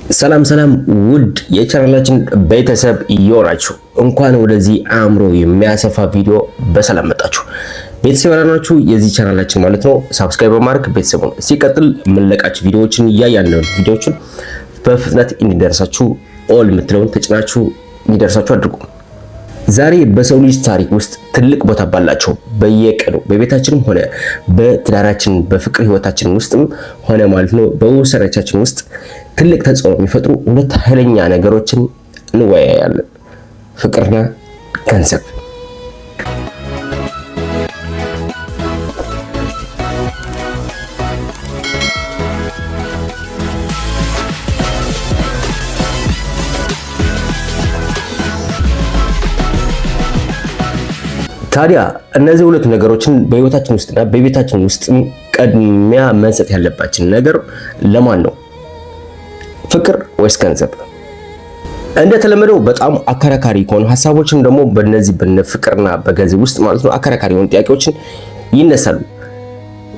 ሰላም ውድ የቻናላችን ቤተሰብ ይሆናችሁ እንኳን ወደዚህ አእምሮ የሚያሰፋ ቪዲዮ በሰላም መጣችሁ። ቤተሰብ ያላችሁ የዚህ ቻናላችን ማለት ነው ሰብስክራይብ በማድረግ ቤተሰቡን ሲቀጥል የምንለቃችሁ ቪዲዮዎችን ያያነው ቪዲዮዎችን በፍጥነት እንዲደርሳችሁ ኦል የምትለውን ተጭናችሁ እንዲደርሳችሁ አድርጉ። ዛሬ በሰው ልጅ ታሪክ ውስጥ ትልቅ ቦታ ባላቸው በየቀኑ በቤታችንም ሆነ በትዳራችን በፍቅር ህይወታችን ውስጥም ሆነ ማለት ነው በውሳኔያችን ውስጥ ትልቅ ተጽዕኖ የሚፈጥሩ ሁለት ኃይለኛ ነገሮችን እንወያያለን። ፍቅርና ገንዘብ። ታዲያ እነዚህ ሁለት ነገሮችን በህይወታችን ውስጥና በቤታችን ውስጥ ቀድሚያ መንሰት ያለባችን ነገር ለማን ነው? ፍቅር ወይስ ገንዘብ? እንደተለመደው በጣም አከራካሪ ከሆኑ ሐሳቦችን ደግሞ በእነዚህ በፍቅርና በገንዘብ ውስጥ ማለት ነው አከራካሪ የሆኑ ጥያቄዎችን ይነሳሉ።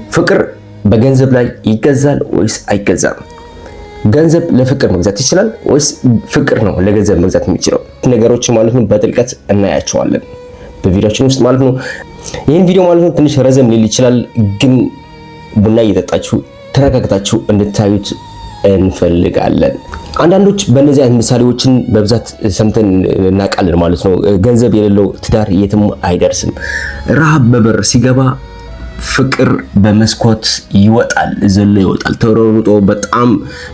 ፍቅር በገንዘብ ላይ ይገዛል ወይስ አይገዛም? ገንዘብ ለፍቅር መግዛት ይችላል ወይስ ፍቅር ነው ለገንዘብ መግዛት የሚችለው? ነገሮችን ማለት ነው በጥልቀት እናያቸዋለን በቪዲዮችን ውስጥ ማለት ነው። ይህን ቪዲዮ ማለት ነው ትንሽ ረዘም ሊል ይችላል፣ ግን ቡና እየጠጣችሁ ተረጋግታችሁ እንድታዩት እንፈልጋለን። አንዳንዶች በእነዚህ አይነት ምሳሌዎችን በብዛት ሰምተን እናውቃለን ማለት ነው። ገንዘብ የሌለው ትዳር የትም አይደርስም። ረሃብ በበር ሲገባ ፍቅር በመስኮት ይወጣል፣ ዘሎ ይወጣል፣ ተሮሮጦ በጣም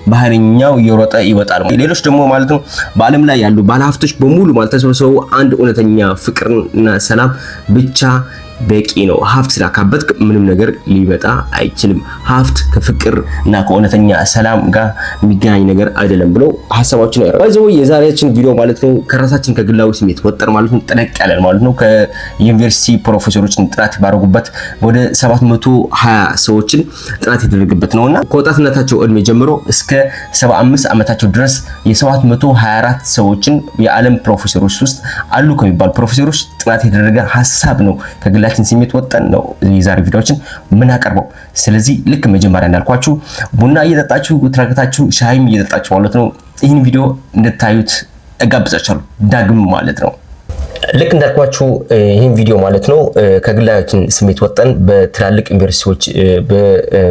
ባህሪኛው እየሮጠ ይወጣል። ሌሎች ደግሞ ማለት ነው በዓለም ላይ ያሉ ባለሀብቶች በሙሉ ማለት ተሰብስበው አንድ እውነተኛ ፍቅርና ሰላም ብቻ በቂ ነው። ሀብት ስላካበትክ ምንም ነገር ሊመጣ አይችልም። ሀብት ከፍቅር እና ከእውነተኛ ሰላም ጋር የሚገናኝ ነገር አይደለም ብሎ ሐሳባችን ያቀርባል። ባይዘው የዛሬያችን ቪዲዮ ማለት ነው ከራሳችን ከግላዊ ስሜት ወጠር ማለት ነው ጠለቅ ያለ ማለት ነው ከዩኒቨርሲቲ ፕሮፌሰሮችን ጥናት ባደረጉበት ወደ 720 ሰዎችን ጥናት የተደረገበት ነውና ከወጣትነታቸው እድሜ ጀምሮ እስከ 75 ዓመታቸው ድረስ የ724 ሰዎችን የዓለም ፕሮፌሰሮች ውስጥ አሉ ከሚባሉ ፕሮፌሰሮች ጥናት የተደረገ ሐሳብ ነው። ከግላችን ስሜት ወጠን ነው የዛሬ ቪዲዮችን ምን አቀርበው። ስለዚህ ልክ መጀመሪያ እንዳልኳችሁ ቡና እየጠጣችሁ ትራክታችሁ ሻይም እየጠጣችሁ ማለት ነው ይህን ቪዲዮ እንድታዩት እጋብዛችኋለሁ ዳግም ማለት ነው። ልክ እንዳልኳችሁ ይህን ቪዲዮ ማለት ነው ከግላችን ስሜት ወጠን በትላልቅ ዩኒቨርሲቲዎች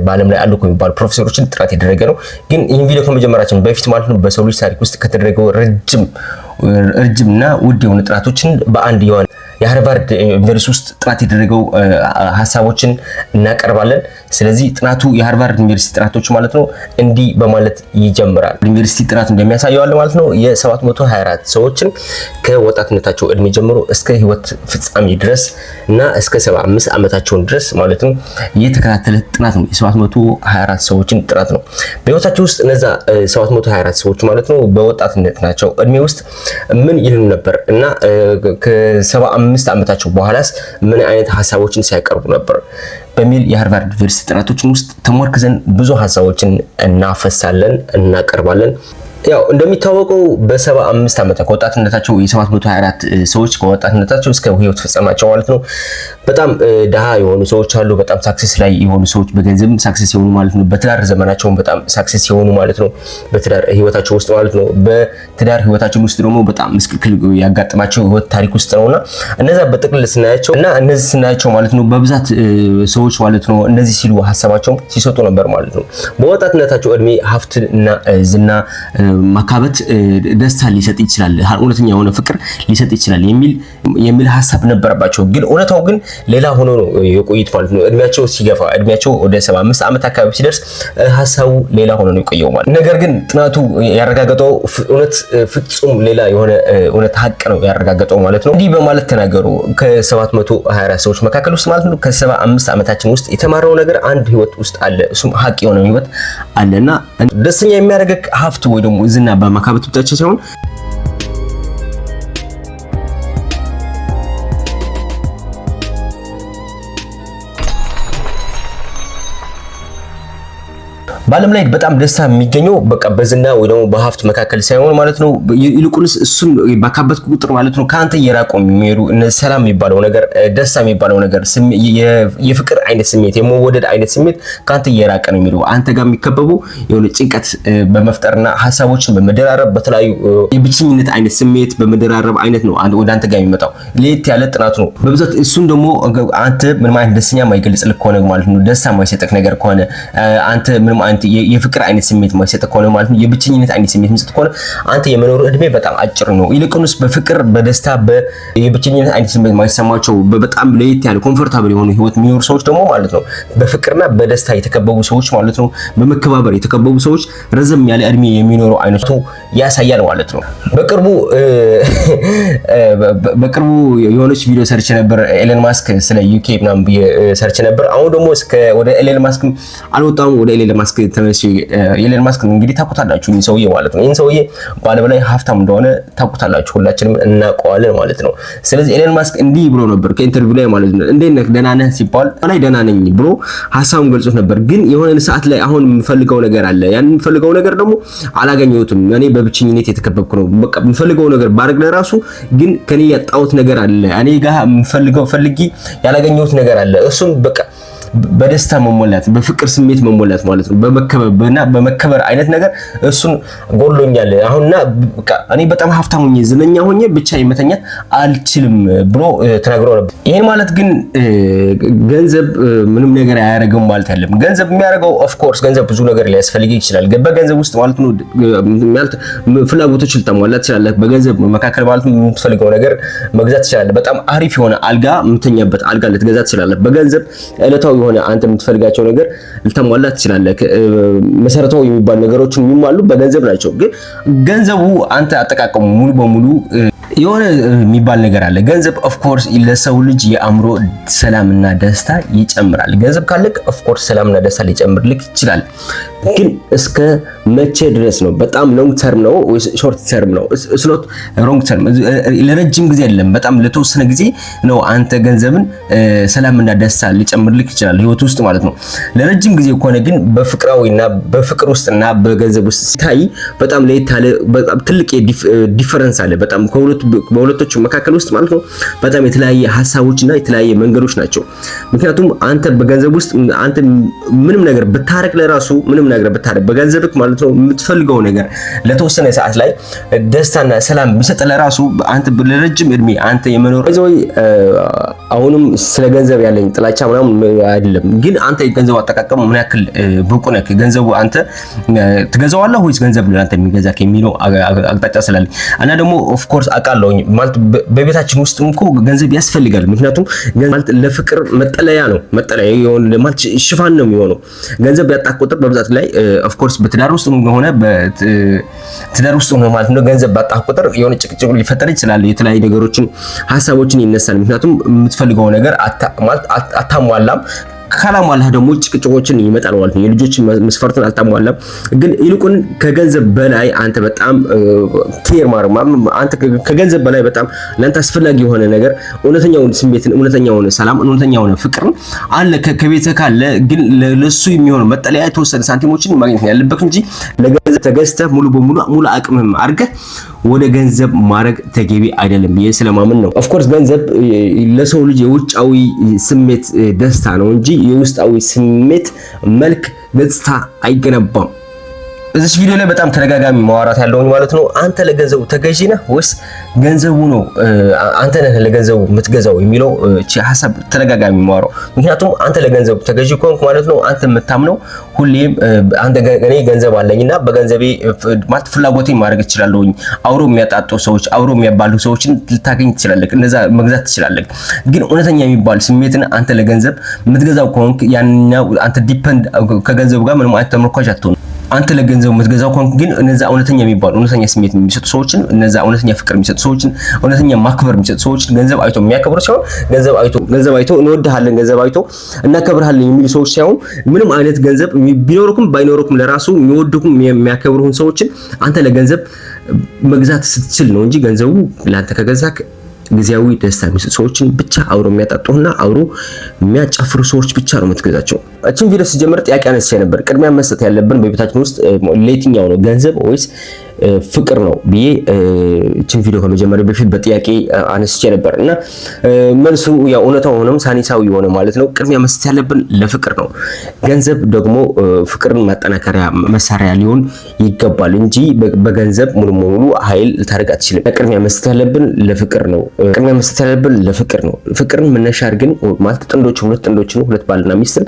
በዓለም ላይ አሉ ከሚባሉ ፕሮፌሰሮችን ጥናት የተደረገ ነው። ግን ይህን ቪዲዮ ከመጀመራችን በፊት ማለት ነው በሰው ልጅ ታሪክ ውስጥ ከተደረገው ረጅምና ውድ የሆኑ ጥናቶችን በአንድ የሆነ የሃርቫርድ ዩኒቨርሲቲ ውስጥ ጥናት የተደረገው ሐሳቦችን እናቀርባለን። ስለዚህ ጥናቱ የሃርቫርድ ዩኒቨርሲቲ ጥናቶች ማለት ነው እንዲህ በማለት ይጀምራል። ዩኒቨርሲቲ ጥናት እንደሚያሳየው ማለት ነው የ724 ሰዎችን ከወጣትነታቸው እድሜ ጀምሮ እስከ ህይወት ፍጻሜ ድረስ እና እስከ 75 ዓመታቸው ድረስ ማለት ነው የተከታተለ ጥናት ነው። የ724 ሰዎችን ጥናት ነው። በህይወታቸው ውስጥ እነዛ 724 ሰዎች ማለት ነው በወጣትነታቸው እድሜ ውስጥ ምን ይሉ ነበር እና ከ75 ዓመታቸው በኋላስ ምን አይነት ሐሳቦችን ሲያቀርቡ ነበር በሚል የሃርቫርድ ዩኒቨርሲቲ ጥናቶችን ውስጥ ተመርኩዘን ብዙ ሐሳቦችን እናፈሳለን እናቀርባለን። ያው እንደሚታወቀው በ75 ዓመት ከወጣትነታቸው የ724 ሰዎች ከወጣትነታቸው እስከ ህይወት ፍጻሜያቸው ማለት ነው በጣም ደሃ የሆኑ ሰዎች አሉ፣ በጣም ሳክሰስ ላይ የሆኑ ሰዎች በገንዘብ ሳክሰስ የሆኑ ማለት ነው፣ በትዳር ዘመናቸው በጣም ሳክሰስ የሆኑ ማለት ነው፣ በትዳር ህይወታቸው ውስጥ ማለት ነው። በትዳር ህይወታቸው ውስጥ ደግሞ በጣም ምስቅልቅል ያጋጥማቸው ህይወት ታሪክ ውስጥ ነውና እነዛ በጥቅል ስናያቸው እና እነዚህ ስናያቸው ማለት ነው በብዛት ሰዎች ማለት ነው እነዚህ ሲሉ ሐሳባቸው ሲሰጡ ነበር ማለት ነው። በወጣትነታቸው እድሜ ሀብትና ዝና ማካበት ደስታ ሊሰጥ ይችላል፣ እውነተኛ የሆነ ፍቅር ሊሰጥ ይችላል የሚል ሐሳብ ነበረባቸው። ግን እውነታው ግን ሌላ ሆኖ ነው የቆዩት ማለት ነው። እድሜያቸው ሲገፋ እድሜያቸው ወደ 75 ዓመት አካባቢ ሲደርስ ሐሳቡ ሌላ ሆኖ ነው የቆየው ማለት። ነገር ግን ጥናቱ ያረጋገጠው እውነት ፍጹም ሌላ የሆነ እውነት ሀቅ ነው ያረጋገጠው ማለት ነው። እንዲህ በማለት ተናገሩ። ከ724 ሰዎች መካከል ውስጥ ማለት ነው ከ75 ዓመታችን ውስጥ የተማረው ነገር አንድ ህይወት ውስጥ አለ። እሱም ሀቅ የሆነ ህይወት አለና ደስተኛ የሚያደርግ ሀብት ወይ ደግሞ ዝና በማካበት ብቻ ሳይሆን በዓለም ላይ በጣም ደስታ የሚገኘው በቃ በዝና ወይ ደግሞ በሀብት መካከል ሳይሆን ማለት ነው ይልቁንስ እሱን ባካበት ቁጥር ማለት ነው ካንተ እየራቁ የሚሄዱ ሰላም የሚባለው ነገር ደስታ የሚባለው ነገር የፍቅር አይነት ስሜት የመወደድ አይነት ስሜት ካንተ እየራቀ ነው የሚሄዱ አንተ ጋር የሚከበቡ የሆነ ጭንቀት በመፍጠርና ሀሳቦችን በመደራረብ በተለያዩ የብቸኝነት አይነት ስሜት በመደራረብ አይነት ነው ወደ አንተ ጋር የሚመጣው ለየት ያለ ጥናት ነው በብዛት እሱን ደግሞ አንተ ምንም አይነት ደስተኛ ማይገልጽልህ ከሆነ ማለት ነው ደስታ ማይሰጥህ ነገር ከሆነ አንተ ምንም የፍቅር አይነት ስሜት ማይሰጥ ከሆነ ማለት ነው የብቸኝነት አይነት ስሜት የሚሰጥ ከሆነ አንተ የመኖር እድሜ በጣም አጭር ነው ይልቁንስ በፍቅር በደስታ የብቸኝነት አይነት ስሜት ማይሰማቸው በጣም ለየት ያለ ኮምፎርታብል የሆኑ ህይወት የሚኖሩ ሰዎች ደግሞ ማለት ነው በፍቅርና በደስታ የተከበቡ ሰዎች ማለት ነው በመከባበር የተከበቡ ሰዎች ረዘም ያለ እድሜ የሚኖሩ አይነቱ ያሳያል ማለት ነው በቅርቡ የሆነች ቪዲዮ ሰርች ነበር ኤለን ማስክ ስለ ዩኬ ምናምን ሰርች ነበር አሁን ደግሞ ወደ ኤለን ማስክ አልወጣም ወደ ኤለን ማስክ ተመልሼ ኤለን ማስክ እንግዲህ ታውቁታላችሁ ይህን ሰውዬ ማለት ነው ይህን ሰውዬ በዓለም ላይ ሀብታም እንደሆነ ታውቁታላችሁ ሁላችንም እናውቀዋለን ማለት ነው ስለዚህ ኤለን ማስክ እንዲህ ብሎ ነበር ከኢንተርቪው ላይ ማለት ነው እንዴት ነህ ደህና ነህ ሲባል ላይ ደህና ነኝ ብሎ ሐሳቡን ገልጾ ነበር ግን የሆነ ሰዓት ላይ አሁን የምፈልገው ነገር አለ ያን የምፈልገው ነገር ደግሞ አላገኘሁትም እኔ በብቸኝነት የተከበብኩ ነው በቃ የምፈልገው ነገር ባረግ ለራሱ ግን ከኔ ያጣሁት ነገር አለ እኔ ጋር የምፈልገው ፈልጊ ያላገኘሁት ነገር አለ እሱም በቃ በደስታ መሞላት በፍቅር ስሜት መሞላት ማለት ነው በመከበር አይነት ነገር እሱን ጎሎኛል አሁንና በቃ እኔ በጣም ሀብታም ሆኜ ዝነኛ ሆኜ ብቻ መተኛት አልችልም ብሎ ተናግሮ ነበር ይሄን ማለት ግን ገንዘብ ምንም ነገር አያረጋም ማለት አይደለም ገንዘብ የሚያረጋው ኦፍ ኮርስ ገንዘብ ብዙ ነገር ሊያስፈልግ ይችላል በገንዘብ ውስጥ ማለት ነው ማለት ፍላጎቶች ልታሟላ ትችላለህ በገንዘብ መካከል ማለት ነው የምትፈልገው ነገር መግዛት ትችላለህ በጣም አሪፍ የሆነ አልጋ የምትተኛበት አልጋ ልትገዛ ትችላለህ በገንዘብ ዕለታዊ ሆነ አንተ የምትፈልጋቸው ነገር ልታሟላ ትችላለህ መሰረታዊ የሚባሉ ነገሮችን የሚሟሉ በገንዘብ ናቸው ግን ገንዘቡ አንተ አጠቃቀሙ ሙሉ በሙሉ የሆነ የሚባል ነገር አለ ገንዘብ ኦፍ ኮርስ ለሰው ልጅ የአእምሮ ሰላምና ደስታ ይጨምራል ገንዘብ ካለክ ኦፍ ኮርስ ሰላምና ደስታ ሊጨምርልክ ይችላል ግን እስከ መቼ ድረስ ነው በጣም ሎንግ ተርም ነው ወይ ሾርት ተርም ነው ስሎት ሎንግ ተርም ለረጅም ጊዜ አይደለም በጣም ለተወሰነ ጊዜ ነው አንተ ገንዘብን ሰላምና ደስታ ሊጨምርልክ ይችላል ህይወት ውስጥ ማለት ነው ለረጅም ጊዜ ከሆነ ግን በፍቅራዊና በፍቅር ውስጥና በገንዘብ ውስጥ ሲታይ በጣም ለየታለ በጣም ትልቅ ዲፈረንስ አለ በጣም በሁለቶቹ መካከል ውስጥ ማለት ነው በጣም የተለያየ ሐሳቦችና የተለያየ መንገዶች ናቸው ምክንያቱም አንተ በገንዘብ ውስጥ አንተ ምንም ነገር ብታረክ ለራሱ ምንም ነገር ብታረክ በገንዘብክ ማለት ነው የምትፈልገው ነገር ለተወሰነ ሰዓት ላይ ደስታና ሰላም ቢሰጥ ለራሱ አንተ ለረጅም እድሜ አንተ የመኖር አሁንም ስለ ገንዘብ ያለኝ ጥላቻ ምናምን አይደለም ግን አንተ የገንዘብ አጠቃቀም ምን ያክል ብቁ ነህ ገንዘቡ አንተ ትገዛዋለህ ወይስ ገንዘብ ለአንተ የሚገዛክ የሚለው አቅጣጫ ስላለ እና ደግሞ ኦፍ ኮርስ አቃለውኝ ማለት በቤታችን ውስጥ እንኳ ገንዘብ ያስፈልጋል ምክንያቱም ማለት ለፍቅር መጠለያ ነው መጠለያ የሆነ ማለት ሽፋን ነው የሚሆነው ገንዘብ ያጣ ቁጥር በብዛት ላይ ኦፍ ኮርስ በትዳር ውስጥ ሆነ በትዳር ውስጥ ሆነ ማለት ነው ገንዘብ ባጣ ቁጥር የሆነ ጭቅጭቅ ሊፈጠር ይችላል የተለያዩ ነገሮችን ሐሳቦችን ይነሳል ምክንያቱም የምትፈልገው ነገር አታሟላም ካላሟላህ ደግሞ ጭቅጭቆችን ይመጣል ማለት ነው የልጆች መስፈርትን አልታሟላም ግን ይልቁን ከገንዘብ በላይ አንተ በጣም ኬር ማርማ አንተ ከገንዘብ በላይ በጣም ለአንተ አስፈላጊ የሆነ ነገር እውነተኛውን ስሜትን እውነተኛውን ሰላም እውነተኛውን ፍቅርን አለ ከቤተ ካለ ግን ለሱ የሚሆን መጠለያ የተወሰነ ሳንቲሞችን ማግኘት ያለበት እንጂ ለገንዘብ ተገዝተህ ሙሉ አቅምህም አድርገህ ወደ ገንዘብ ማድረግ ተገቢ አይደለም ብዬ ስለማምን ነው ኦፍ ኮርስ ገንዘብ ለሰው ልጅ የውጫዊ ስሜት ደስታ ነው እንጂ የውስጣዊ ስሜት መልክ ገጽታ አይገነባም እዚህ ቪዲዮ ላይ በጣም ተደጋጋሚ ማዋራት ያለውኝ ማለት ነው አንተ ለገንዘቡ ተገዢ ነህ ወይስ ገንዘቡ ነው አንተ ነህ ለገንዘቡ የምትገዛው የሚለው ሐሳብ ተደጋጋሚ ማዋራው ምክንያቱም አንተ ለገንዘቡ ተገዢ ከሆንክ ማለት ነው አንተ የምታምነው ሁሌም አንተ እኔ ገንዘብ አለኝና በገንዘቤ ማለት ፍላጎቴን ማድረግ እችላለሁኝ አውሮ የሚያጣጡ ሰዎች አውሮ የሚያባሉ ሰዎችን ልታገኝ ትችላለህ እነዛ መግዛት ትችላለህ ግን እውነተኛ የሚባል ስሜትን አንተ ለገንዘብ የምትገዛው ከሆንክ ያንኛው አንተ ዲፔንድ ከገንዘቡ ጋር ምንም አይነት ተመርኳጅ አትሆንም አንተ ለገንዘብ የምትገዛው ከሆንክ ግን እነዛ እውነተኛ የሚባሉ እውነተኛ ስሜት የሚሰጡ ሰዎችን እነዛ እውነተኛ ፍቅር የሚሰጡ ሰዎችን እውነተኛ ማክበር የሚሰጡ ሰዎችን ገንዘብ አይቶ የሚያከብሩ ሲሆን ገንዘብ አይቶ እንወድሃለን ገንዘብ አይቶ እናከብርሃለን የሚሉ ሰዎች ሳይሆን ምንም አይነት ገንዘብ ቢኖርኩም ባይኖርኩም ለራሱ የሚወድኩም የሚያከብሩን ሰዎችን አንተ ለገንዘብ መግዛት ስትችል ነው እንጂ ገንዘቡ ለአንተ ከገዛክ ጊዜያዊ ደስታ የሚሰጡ ሰዎችን ብቻ አብሮ የሚያጣጡና አብሮ የሚያጫፍሩ ሰዎች ብቻ ነው የምትገዛቸው። እቺን ቪዲዮ ሲጀምር ጥያቄ አነስቼ ነበር። ቅድሚያ መስጠት ያለብን በቤታችን ውስጥ ለየትኛው ነው ገንዘብ ወይስ ፍቅር ነው ብዬ እቺን ቪዲዮ ከመጀመሪያ በፊት በጥያቄ አነስቼ ነበር እና መልሱ ያው እውነታው ሆነም ሳይንሳዊ የሆነ ማለት ነው። ቅድሚያ መስጠት ያለብን ለፍቅር ነው። ገንዘብ ደግሞ ፍቅርን ማጠናከሪያ መሳሪያ ሊሆን ይገባል እንጂ በገንዘብ ሙሉ ሙሉ ኃይል ልታደርግ አትችልም። ቅድሚያ መስጠት ያለብን ለፍቅር ነው። ቅድሚያ መስጠት ያለብን ለፍቅር ነው። ፍቅርን መነሻ አድርገን ማለት ሁለት ጥንዶችን ሁለት ባልና ሚስትን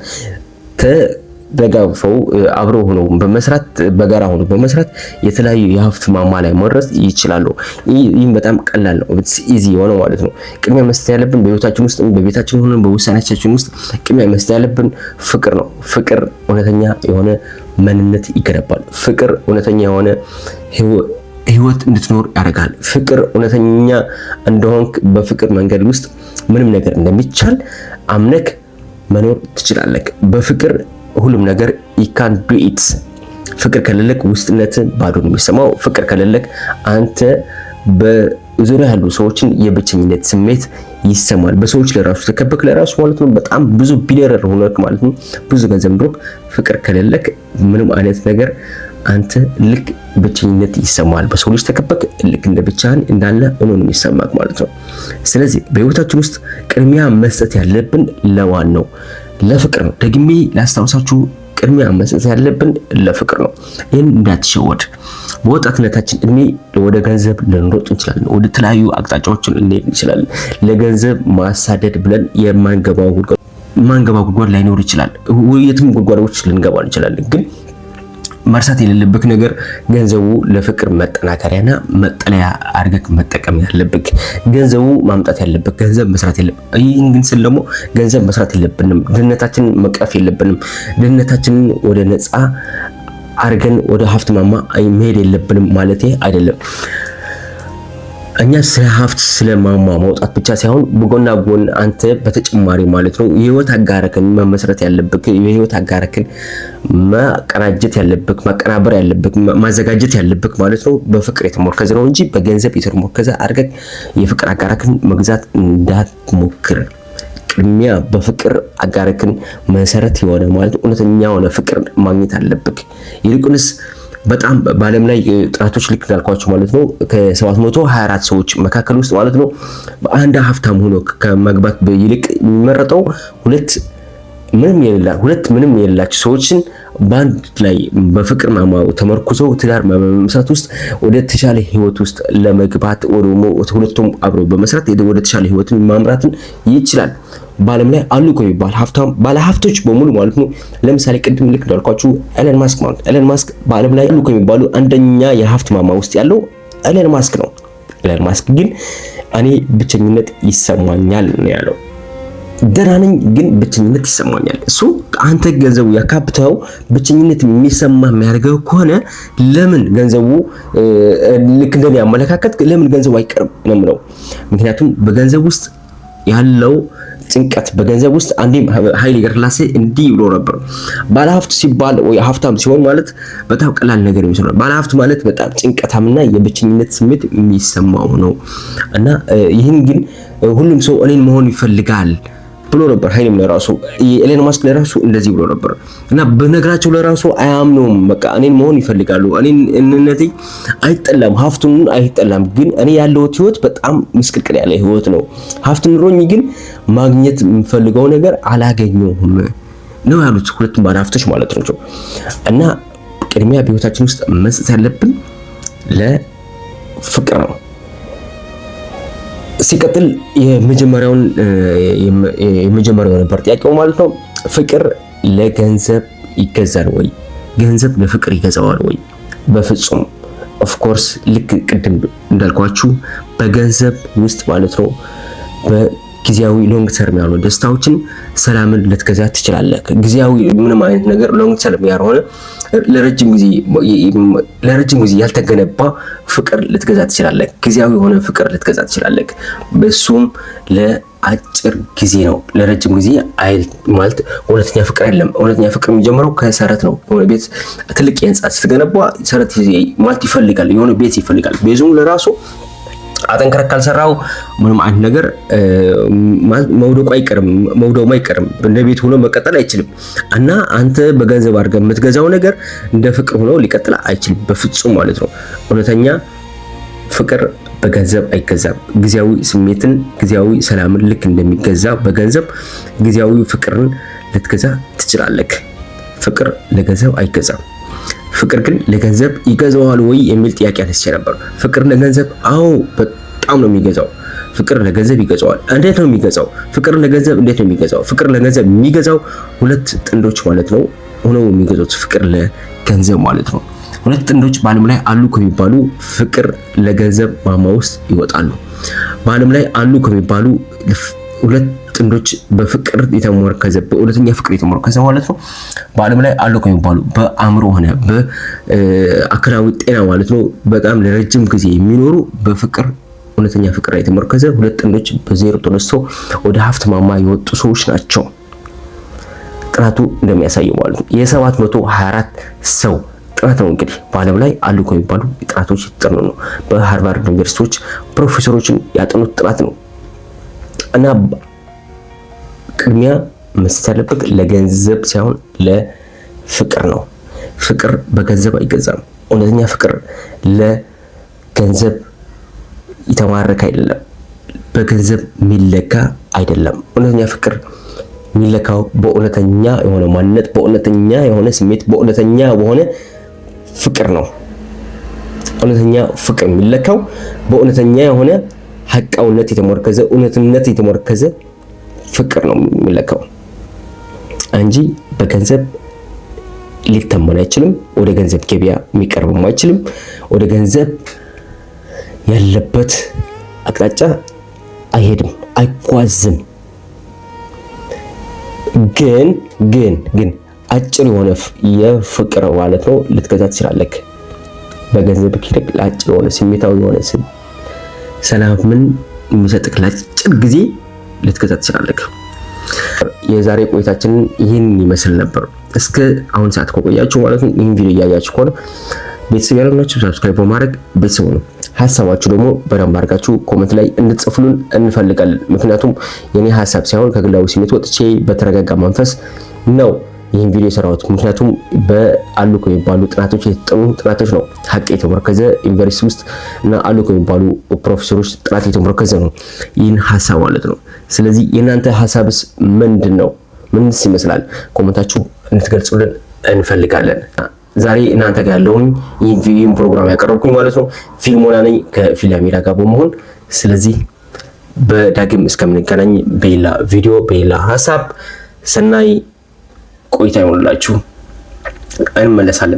ተደጋግፈው አብረው ሆነው በመስራት በጋራ ሆነው በመስራት የተለያዩ የሀብት ማማ ላይ መድረስ ይችላሉ። ይህም በጣም ቀላል ነው። ኢዚ የሆነ ማለት ነው። ቅድሚያ መስጠት ያለብን በህይወታችን ውስጥ በቤታችን ሆነን በውሳኔያችን ውስጥ ቅድሚያ መስጠት ያለብን ፍቅር ነው። ፍቅር እውነተኛ የሆነ ማንነት ይገነባል። ፍቅር እውነተኛ የሆነ ህይወት እንድትኖር ያደርጋል። ፍቅር እውነተኛ እንደሆንክ በፍቅር መንገድ ውስጥ ምንም ነገር እንደሚቻል አምነክ መኖር ትችላለህ። በፍቅር ሁሉም ነገር ይካን ዱኢት። ፍቅር ከሌለክ ውስጥነትን ባዶ ነው የሚሰማው። ፍቅር ከሌለክ አንተ በዙሪያ ያሉ ሰዎችን የብቸኝነት ስሜት ይሰማል። በሰዎች ለራሱ ተከበክ ለራሱ ማለት ነው። በጣም ብዙ ቢሊየነር ሆነክ ማለት ነው። ብዙ ገንዘብ ድሮክ ፍቅር ከሌለክ ምንም አይነት ነገር አንተ ልክ ብቸኝነት ይሰማል። በሰው ልጅ ተከበክ ልክ እንደ ብቻህን እንዳለ ሆኖ ነው የሚሰማክ ማለት ነው። ስለዚህ በህይወታችን ውስጥ ቅድሚያ መስጠት ያለብን ለማን ነው? ለፍቅር ነው። ደግሜ ላስታውሳችሁ፣ ቅድሚያ መስጠት ያለብን ለፍቅር ነው። ይህን እንዳትሸወድ። በወጣትነታችን እድሜ ወደ ገንዘብ ልንሮጥ እንችላለን። ወደ ተለያዩ አቅጣጫዎችን ልንሄድ እንችላለን። ለገንዘብ ማሳደድ ብለን የማንገባው ጉድጓድ ላይኖር ይችላል። የትም ጉድጓዶች ልንገባ እንችላለን። ግን መርሳት የሌለብክ ነገር ገንዘቡ ለፍቅር መጠናከሪያና መጠለያ አድርገክ መጠቀም ያለብክ። ገንዘቡ ማምጣት ያለብክ ገንዘብ መስራት የለብንም። ይህን ግን ስል ደግሞ ገንዘብ መስራት የለብንም። ድህነታችንን መቅረፍ የለብንም። ድህነታችንን ወደ ነፃ አድርገን ወደ ሀብት ማማ መሄድ የለብንም ማለት አይደለም። እኛ ስለ ሀብት ስለ ማማ ማውጣት ብቻ ሳይሆን በጎና ጎን አንተ በተጨማሪ ማለት ነው የህይወት አጋርክን መመስረት ያለብክ፣ የህይወት አጋርክን ማቀናጀት ያለብክ፣ ማቀናበር ያለብክ፣ ማዘጋጀት ያለብክ ማለት ነው በፍቅር የተሞከዘ ነው እንጂ በገንዘብ የተሞከዘ አድርገህ የፍቅር አጋርክን መግዛት እንዳትሞክር። ቅድሚያ በፍቅር አጋርክን መሰረት የሆነ ማለት እውነተኛ የሆነ ፍቅር ማግኘት አለብክ። ይልቁንስ በጣም በዓለም ላይ ጥናቶች ልክ እንዳልኳችሁ ማለት ነው ከ724 ሰዎች መካከል ውስጥ ማለት ነው በአንድ ሀብታም ሆኖ ከመግባት ይልቅ የሚመረጠው ሁለት ምንም የሌላቸው ሰዎችን በአንድ ላይ በፍቅር ማማው ተመርኩዘው ትዳር መመስረት ውስጥ ወደ ተሻለ ህይወት ውስጥ ለመግባት ሁለቱም አብረው በመስራት ወደ ተሻለ ህይወትን ማምራትን ይችላል። በዓለም ላይ አሉ እኮ የሚባል ባለ ሀብቶች በሙሉ ማለት ነው። ለምሳሌ ቅድም ልክ እንዳልኳችሁ ኤለን ማስክ በዓለም ላይ አሉ እኮ የሚባሉ አንደኛ የሀብት ማማ ውስጥ ያለው ኤለን ማስክ ነው። ኤለን ማስክ ግን እኔ ብቸኝነት ይሰማኛል ነው ያለው። ደህና ነኝ ግን ብቸኝነት ይሰማኛል። እሱ አንተ ገንዘቡ ያካብተው ብቸኝነት የሚሰማ የሚያደርገው ከሆነ ለምን ገንዘቡ ልክ እንደኔ አመለካከት ለምን ገንዘቡ አይቀርም ነው የምለው። ምክንያቱም በገንዘብ ውስጥ ያለው ጭንቀት በገንዘብ ውስጥ አንዴ ኃይሌ ገብረስላሴ እንዲህ ብሎ ነበር። ባለሀብት ሲባል ወይ ሀብታም ሲሆን ማለት በጣም ቀላል ነገር ይመስላል። ባለሀብት ማለት በጣም ጭንቀታምና የብቸኝነት ስሜት የሚሰማው ነው እና ይህን ግን ሁሉም ሰው እኔን መሆን ይፈልጋል ብሎ ነበር። ኃይሌም ለራሱ ኤለን ማስክ ለራሱ እንደዚህ ብሎ ነበር እና በነገራቸው ለራሱ አያምኑም። በቃ እኔን መሆን ይፈልጋሉ። እኔነቴ አይጠላም፣ ሀብቱን አይጠላም፣ ግን እኔ ያለሁት ህይወት በጣም ምስቅልቅል ያለ ህይወት ነው። ሀብት ኑሮኝ ግን ማግኘት የምፈልገው ነገር አላገኘሁም ነው ያሉት ሁለቱም ባለሀብቶች ማለት ነው። እና ቅድሚያ በህይወታችን ውስጥ መስጠት ያለብን ለፍቅር ነው። ሲቀጥል የመጀመሪያው ነበር ጥያቄው ማለት ነው። ፍቅር ለገንዘብ ይገዛል ወይ? ገንዘብ ለፍቅር ይገዛዋል ወይ? በፍጹም። ኦፍ ኮርስ ልክ ቅድም እንዳልኳችሁ በገንዘብ ውስጥ ማለት ነው በጊዜያዊ ሎንግ ተርም ያሉ ደስታዎችን ሰላምን ልትገዛ ትችላለህ። ጊዜያዊ ምንም አይነት ነገር ሎንግ ተርም ያልሆነ ለረጅም ጊዜ ያልተገነባ ፍቅር ልትገዛ ትችላለህ። ጊዜያዊ የሆነ ፍቅር ልትገዛ ትችላለህ። በሱም ለአጭር ጊዜ ነው። ለረጅም ጊዜ አይል ማለት እውነተኛ ፍቅር አይደለም። እውነተኛ ፍቅር የሚጀምረው ከሰረት ነው። የሆነ ቤት ትልቅ የህንጻ ስትገነባ ሰረት ማለት ይፈልጋል። የሆነ ቤት ይፈልጋል። ቤዙም ለራሱ አጠንክረህ ካልሰራው ምንም አይነት ነገር መውደቁ አይቀርም። እንደ ቤት ሆኖ መቀጠል አይችልም። እና አንተ በገንዘብ አድርገህ የምትገዛው ነገር እንደ ፍቅር ሆኖ ሊቀጥል አይችልም በፍጹም ማለት ነው። እውነተኛ ፍቅር በገንዘብ አይገዛም። ጊዜያዊ ስሜትን፣ ጊዜያዊ ሰላምን ልክ እንደሚገዛ በገንዘብ ጊዜያዊ ፍቅርን ልትገዛ ትችላለህ። ፍቅር ለገንዘብ አይገዛም። ፍቅር ግን ለገንዘብ ይገዛዋል ወይ የሚል ጥያቄ አነስቼ ነበር። ፍቅር ለገንዘብ አዎ በጣም ነው የሚገዛው። ፍቅር ለገንዘብ ይገዛዋል። እንዴት ነው የሚገዛው? ፍቅር ለገንዘብ እንዴት ነው የሚገዛው? ፍቅር ለገንዘብ የሚገዛው ሁለት ጥንዶች ማለት ነው ሆነው የሚገዙት ፍቅር ለገንዘብ ማለት ነው። ሁለት ጥንዶች በዓለም ላይ አሉ ከሚባሉ ፍቅር ለገንዘብ ማማ ውስጥ ይወጣሉ። በዓለም ላይ አሉ ከሚባሉ ሁለት ጥንዶች በፍቅር የተሞረከዘ በእውነተኛ ፍቅር የተሞረከዘ ማለት ነው። በዓለም ላይ አሉ ከሚባሉ በአእምሮ ሆነ በአካላዊ ጤና ማለት ነው በጣም ለረጅም ጊዜ የሚኖሩ በፍቅር እውነተኛ ፍቅር ላይ የተሞረከዘ ሁለት ጥንዶች በዜሮ ተነስተው ወደ ሀብት ማማ የወጡ ሰዎች ናቸው። ጥናቱ እንደሚያሳየው ማለት ነው። የ724 ሰው ጥናት ነው እንግዲህ በዓለም ላይ አሉ ከሚባሉ ጥናቶች የተጠኑ ነው። በሃርቫርድ ዩኒቨርሲቲዎች ፕሮፌሰሮችን ያጠኑት ጥናት ነው። እና ቅድሚያ መስጠት ያለበት ለገንዘብ ሳይሆን ለፍቅር ነው። ፍቅር በገንዘብ አይገዛም። እውነተኛ ፍቅር ለገንዘብ የተማረከ አይደለም። በገንዘብ የሚለካ አይደለም። እውነተኛ ፍቅር የሚለካው በእውነተኛ የሆነ ማንነት፣ በእውነተኛ የሆነ ስሜት፣ በእውነተኛ በሆነ ፍቅር ነው። እውነተኛ ፍቅር የሚለካው በእውነተኛ የሆነ ሐቃውነት የተሞረከዘ እውነትነት የተሞረከዘ ፍቅር ነው የሚለካው እንጂ በገንዘብ ሊተመን አይችልም። ወደ ገንዘብ ገበያ የሚቀርብም አይችልም። ወደ ገንዘብ ያለበት አቅጣጫ አይሄድም፣ አይጓዝም። ግን አጭር የሆነ የፍቅር ማለት ነው ልትገዛ ትችላለህ። በገንዘብ ይልቅ ለአጭር የሆነ ስሜታዊ የሆነ ሰላምን የሚሰጥክ ለአጭር ጊዜ ልትገዛ ትችላለህ። የዛሬ ቆይታችንን ይህን ይመስል ነበር። እስከ አሁን ሰዓት ከቆያችሁ ማለት ነው ይህን ቪዲዮ እያያችሁ ከሆነ ቤተሰብ ያልሆናችሁ ሰብስክራይብ በማድረግ ቤተሰብ ነው። ሀሳባችሁ ደግሞ በደንብ አድርጋችሁ ኮሜንት ላይ እንድትጽፉልን እንፈልጋለን። ምክንያቱም የኔ ሀሳብ ሳይሆን ከግላዊ ስሜት ወጥቼ በተረጋጋ መንፈስ ነው ይህን ቪዲዮ የሰራሁት። ምክንያቱም በአሉ ከሚባሉ ጥናቶች የተጠኑ ጥናቶች ነው ሀቅ የተሞረከዘ ዩኒቨርሲቲ ውስጥ እና አሉ ከሚባሉ ፕሮፌሰሮች ጥናት የተሞረከዘ ነው ይህን ሀሳብ ማለት ነው። ስለዚህ የእናንተ ሀሳብስ ምንድን ነው? ምንስ ይመስላል? ኮሜንታችሁ እንድትገልጹልን እንፈልጋለን። ዛሬ እናንተ ጋር ያለውን ይህን ቪዲዮ ፕሮግራም ያቀረብኩኝ ማለት ነው ፊልሞና ነኝ ከፊላሜራ ጋር በመሆን። ስለዚህ በዳግም እስከምንገናኝ በሌላ ቪዲዮ በሌላ ሀሳብ ሰናይ ቆይታ ይሆንላችሁ። እንመለሳለን።